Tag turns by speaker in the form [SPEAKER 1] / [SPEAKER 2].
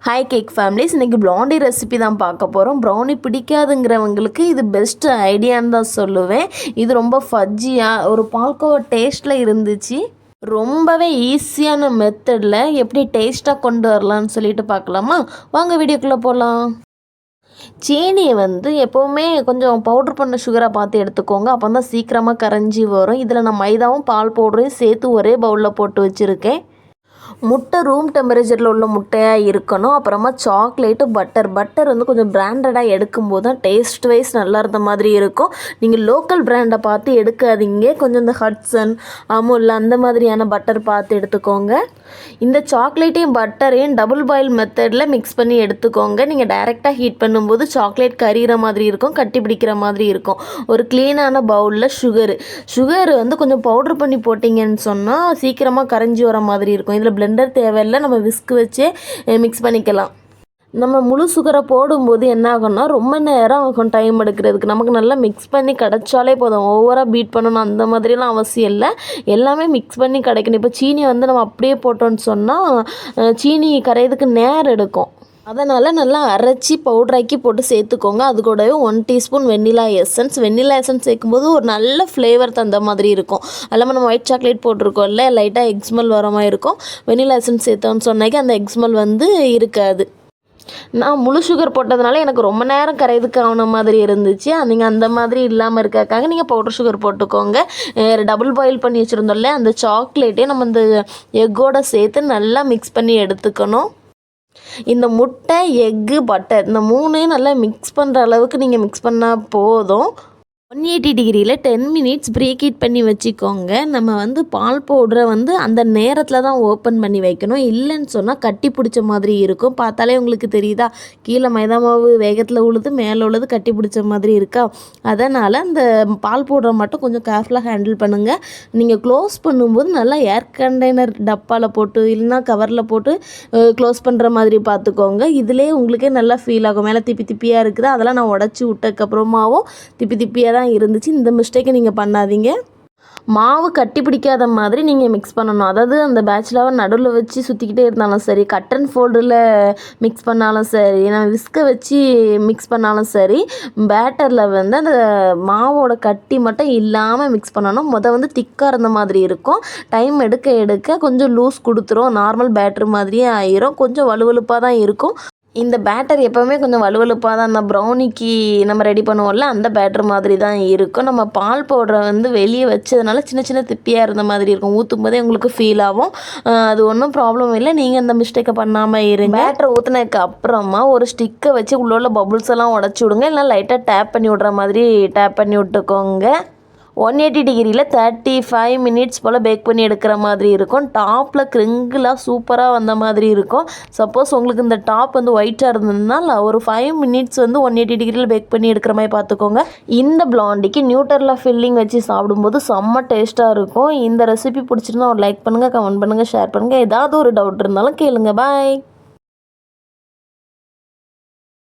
[SPEAKER 1] Hi cake families, இன்றைக்கி blondie recipe தான் பார்க்க போகிறோம். ப்ரௌனி பிடிக்காதுங்கிறவங்களுக்கு இது பெஸ்ட்டு ஐடியான்னு தான் சொல்லுவேன். இது ரொம்ப ஃபஜ்ஜியாக ஒரு பால்கோவா டேஸ்ட்டில் இருந்துச்சு. ரொம்பவே ஈஸியான மெத்தடில் எப்படி டேஸ்ட்டாக கொண்டு வரலான்னு சொல்லிட்டு பார்க்கலாமா? வாங்க வீடியோக்குள்ளே போகலாம். சீனியை எப்போவுமே கொஞ்சம் பவுட்ரு பண்ண சுகராக பார்த்து எடுத்துக்கோங்க. அப்போ தான் சீக்கிரமாக கரைஞ்சி வரும். இதில் நான் மைதாவும் பால் பவுடரையும் சேர்த்து ஒரே பவுலில் போட்டு வச்சுருக்கேன். முட்டை ரூம் டெம்பரேச்சரில் உள்ள முட்டையாக இருக்கணும். அப்புறமா சாக்லேட்டு பட்டர் கொஞ்சம் பிராண்டடாக எடுக்கும்போது தான் டேஸ்ட் வைஸ் நல்லா இருந்த மாதிரி இருக்கும். நீங்கள் லோக்கல் பிராண்டை பார்த்து எடுக்காதீங்க. கொஞ்சம் இந்த ஹட்சன், அமுல் அந்த மாதிரியான பட்டர் பார்த்து எடுத்துக்கோங்க. இந்த சாக்லேட்டையும் பட்டரையும் டபுள் பாயில் மெத்தடில் மிக்ஸ் பண்ணி எடுத்துக்கோங்க. நீங்கள் டைரெக்டாக ஹீட் பண்ணும்போது சாக்லேட் கரிகிற மாதிரி இருக்கும், கட்டி பிடிக்கிற மாதிரி இருக்கும். ஒரு க்ளீனான பவுலில் சுகர் கொஞ்சம் பவுட்ரு பண்ணி போட்டிங்கன்னு சொன்னால் சீக்கிரமாக கரைஞ்சி வர மாதிரி இருக்கும். இதில் பிளெண்டர் தேவையில்லை, நம்ம விஸ்க் வச்சு மிக்ஸ் பண்ணிக்கலாம். நம்ம முழு சுகரை போடும்போது என்ன ஆகும்னா ரொம்ப நேரம் ஆகும் டைம் எடுக்கிறதுக்கு. நமக்கு நல்லா மிக்ஸ் பண்ணி கிடச்சாலே போதும். ஓவராக பீட் பண்ணணும் அந்த மாதிரிலாம் அவசியம் இல்லை. எல்லாமே மிக்ஸ் பண்ணி கிடைக்கணும். இப்போ சீனியை நம்ம அப்படியே போட்டோன்னு சொன்னால் சீனி கரையிறதுக்கு நேரம் எடுக்கும். அதனால் நல்லா அரைச்சி பவுட்ராக்கி போட்டு சேர்த்துக்கோங்க. அது கூடவே 1 டீஸ்பூன் வெண்ணிலா எசன்ஸ் சேர்க்கும்போது ஒரு நல்ல ஃப்ளேவர் தந்த மாதிரி இருக்கும். எல்லாமே நம்ம ஒயிட் சாக்லேட் போட்டிருக்கோம்ல, லைட்டாக எக்ஸ்மெல் வர மாதிரி இருக்கும். வெண்ணிலா எசன்ஸ் சேர்த்தோன்னு சொன்னாக்கி அந்த எக்ஸ்மெல் இருக்காது. நான் முழு சுகர் போட்டதுனால எனக்கு ரொம்ப நேரம் கரையதுக்கு ஆன மாதிரி இருந்துச்சு. நீங்கள் அந்த மாதிரி இல்லாமல் இருக்காக்காக நீங்கள் பவுடர் சுகர் போட்டுக்கோங்க. டபுள் பாயில் பண்ணி வச்சுருந்தோம்ல, அந்த சாக்லேட்டே நம்ம இந்த எக்கோடு சேர்த்து நல்லா மிக்ஸ் பண்ணி எடுத்துக்கணும். இந்த முட்டை, எக்கு, பட்டர் இந்த 3 நல்லா மிக்ஸ் பண்ணுற அளவுக்கு நீங்கள் மிக்ஸ் பண்ணால் போதும். 180 டிகிரியில் 10 மினிட்ஸ் ப்ரீக் ஹீட் பண்ணி வச்சுக்கோங்க. நம்ம பால் பவுடரை அந்த நேரத்தில் தான் ஓப்பன் பண்ணி வைக்கணும். இல்லைன்னு சொன்னால் கட்டி பிடிச்ச மாதிரி இருக்கும். பார்த்தாலே உங்களுக்கு தெரியுதா, கீழே மைதா மாவு வேகத்தில் உழுது, மேலே உள்ளது கட்டி பிடிச்ச மாதிரி இருக்கா. அதனால் அந்த பால் பவுடரை மட்டும் கொஞ்சம் கேர்ஃபுல்லாக ஹேண்டில் பண்ணுங்கள். நீங்கள் க்ளோஸ் பண்ணும்போது நல்லா ஏர் கண்டெய்னர் டப்பாவில் போட்டு இல்லைன்னா கவரில் போட்டு க்ளோஸ் பண்ணுற மாதிரி பார்த்துக்கோங்க. இதிலே உங்களுக்கே நல்லா ஃபீல் ஆகும். மேலே திப்பி திப்பியாக இருக்குது, அதெல்லாம் நான் உடச்சி விட்டதுக்கப்புறமாவும் திப்பி திப்பியாக தான் இருந்துச்சு. இந்த மிஸ்டேக்கை நீங்கள் பண்ணாதீங்க. மாவு கட்டி பிடிக்காத மாதிரி நீங்கள் மிக்ஸ் பண்ணணும். அதாவது அந்த பேட்ச்லாவை நடுவில் வச்சு சுற்றிக்கிட்டே இருந்தாலும் சரி, கட் அண்ட் ஃபோல்டில் மிக்ஸ் பண்ணாலும் சரி, நம்ம விஸ்கை வச்சு மிக்ஸ் பண்ணாலும் சரி, பேட்டரில் அந்த மாவோட கட்டி மட்டும் இல்லாமல் மிக்ஸ் பண்ணணும். திக்காக இருந்த மாதிரி இருக்கும். டைம் எடுக்க எடுக்க கொஞ்சம் லூஸ் கொடுத்துரும். நார்மல் பேட்டர் மாதிரியே ஆயிரும். கொஞ்சம் வலுவலுப்பாக தான் இருக்கும். இந்த பேட்டர் எப்போவுமே கொஞ்சம் வலுவலுப்பாக தான் அந்த ப்ரௌனிக்கு நம்ம ரெடி பண்ணுவோம்ல, அந்த பேட்டர் மாதிரி தான் இருக்கும். நம்ம பால் பவுடரை வெளியே வச்சதுனால சின்ன சின்ன திப்பியாக இருந்த மாதிரி இருக்கும். ஊற்றும் போதே உங்களுக்கு ஃபீல் ஆகும். அது ஒன்றும் ப்ராப்ளம் இல்லை. நீங்கள் அந்த மிஸ்டேக்கை பண்ணாமல் இருங்க. பேட்டரை ஊற்றினதுக்கு அப்புறமா ஒரு ஸ்டிக்கை வச்சு உள்ள பபுள்ஸ் எல்லாம் உடச்சி விடுங்க. இல்லை லைட்டாக டேப் பண்ணி விட்ற மாதிரி டேப் பண்ணி விட்டுக்கோங்க. 180 டிகிரியில் 35 மினிட்ஸ் போல் பேக் பண்ணி எடுக்கிற மாதிரி இருக்கும். டாப்பில் கிரிங்கிளாக சூப்பராக வந்த மாதிரி இருக்கும். சப்போஸ் உங்களுக்கு இந்த டாப் ஒயிட்டாக இருந்ததுனால் ஒரு 5 மினிட்ஸ் 180 டிகிரியில் பேக் பண்ணி எடுக்கிற மாதிரி பார்த்துக்கோங்க. இந்த ப்ளாண்டிக்கு நியூட்டர்லா ஃபில்லிங் வச்சு சாப்பிடும்போது செம்ம டேஸ்ட்டாக இருக்கும். இந்த ரெசிபி பிடிச்சிருந்தா ஒரு லைக் பண்ணுங்கள், கமெண்ட் பண்ணுங்கள், ஷேர் பண்ணுங்கள். ஏதாவது ஒரு டவுட் இருந்தாலும் கேளுங்க. பாய்.